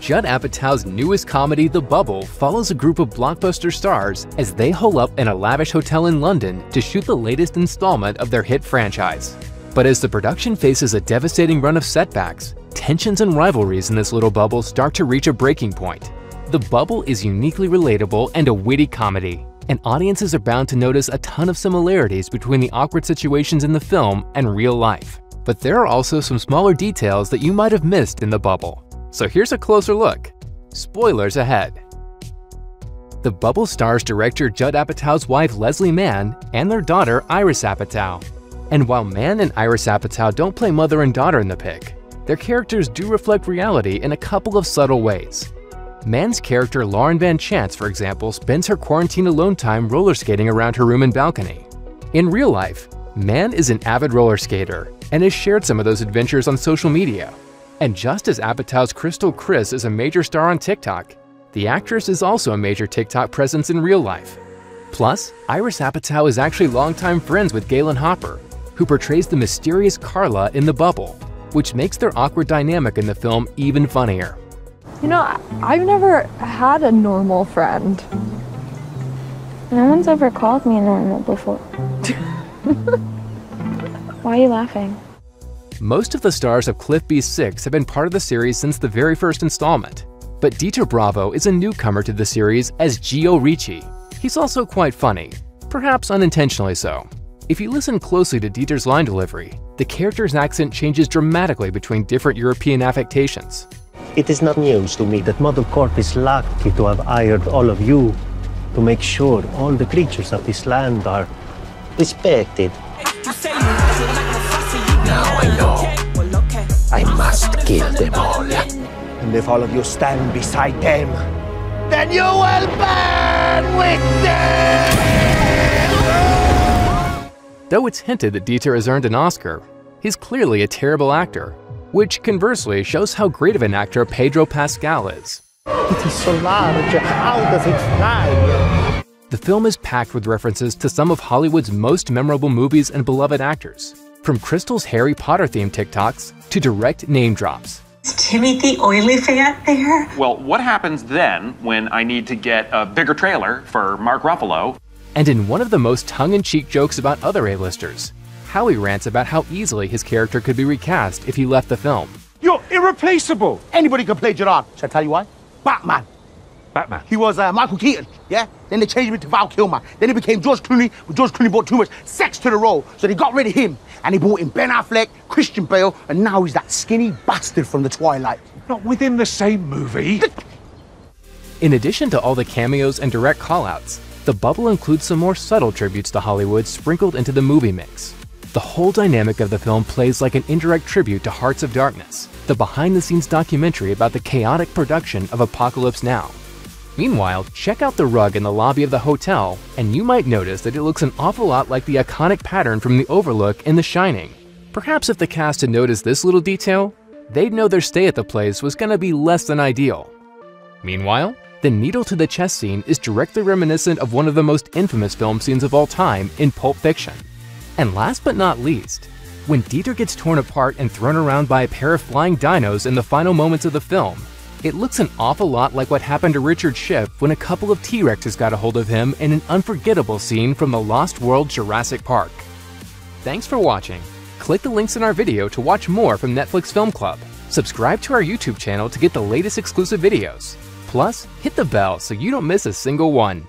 Judd Apatow's newest comedy, The Bubble, follows a group of blockbuster stars as they hole up in a lavish hotel in London to shoot the latest installment of their hit franchise. But as the production faces a devastating run of setbacks, tensions and rivalries in this little bubble start to reach a breaking point. The Bubble is uniquely relatable and a witty comedy, and audiences are bound to notice a ton of similarities between the awkward situations in the film and real life. But there are also some smaller details that you might have missed in The Bubble. So here's a closer look. Spoilers ahead. The Bubble stars director Judd Apatow's wife Leslie Mann and their daughter Iris Apatow. And while Mann and Iris Apatow don't play mother and daughter in the pic, their characters do reflect reality in a couple of subtle ways. Mann's character Lauren Van Chance, for example, spends her quarantine alone time roller skating around her room and balcony. In real life, Mann is an avid roller skater and has shared some of those adventures on social media. And just as Apatow's Crystal Chris is a major star on TikTok, the actress is also a major TikTok presence in real life. Plus, Iris Apatow is actually longtime friends with Galen Hopper, who portrays the mysterious Carla in The Bubble, which makes their awkward dynamic in the film even funnier. You know, I've never had a normal friend. No one's ever called me normal before. Why are you laughing? Most of the stars of Cliff B6 have been part of the series since the very first installment, but Dieter Bravo is a newcomer to the series as Gio Ricci. He's also quite funny, perhaps unintentionally so. If you listen closely to Dieter's line delivery, the character's accent changes dramatically between different European affectations. It is not news to me that Model Corp is lucky to have hired all of you to make sure all the creatures of this land are respected. Now I know. I must kill them all. And if all of you stand beside them, then you will burn with them! Though it's hinted that Dieter has earned an Oscar, he's clearly a terrible actor, which conversely shows how great of an actor Pedro Pascal is. It is so large, how does it fly? The film is packed with references to some of Hollywood's most memorable movies and beloved actors, from Crystal's Harry Potter-themed TikToks to direct name drops. Is Timothy Olyphant there? Well, what happens then when I need to get a bigger trailer for Mark Ruffalo? And in one of the most tongue-in-cheek jokes about other A-listers, Howie rants about how easily his character could be recast if he left the film. You're irreplaceable! Anybody can play Gerard. Should I tell you why? Batman. Batman. He was Michael Keaton, yeah? Then they changed him to Val Kilmer. Then he became George Clooney, but George Clooney brought too much sex to the role, so they got rid of him. And he brought in Ben Affleck, Christian Bale, and now he's that skinny bastard from the Twilight. Not within the same movie. In addition to all the cameos and direct callouts, The Bubble includes some more subtle tributes to Hollywood sprinkled into the movie mix. The whole dynamic of the film plays like an indirect tribute to Hearts of Darkness, the behind-the-scenes documentary about the chaotic production of Apocalypse Now. Meanwhile, check out the rug in the lobby of the hotel, and you might notice that it looks an awful lot like the iconic pattern from the Overlook in The Shining. Perhaps if the cast had noticed this little detail, they'd know their stay at the place was gonna be less than ideal. Meanwhile, the needle to the chest scene is directly reminiscent of one of the most infamous film scenes of all time in Pulp Fiction. And last but not least, when Dieter gets torn apart and thrown around by a pair of flying dinos in the final moments of the film, it looks an awful lot like what happened to Richard Schiff when a couple of T-Rexes got a hold of him in an unforgettable scene from the Lost World Jurassic Park. Thanks for watching. Click the links in our video to watch more from Netflix Film Club. Subscribe to our YouTube channel to get the latest exclusive videos. Plus, hit the bell so you don't miss a single one.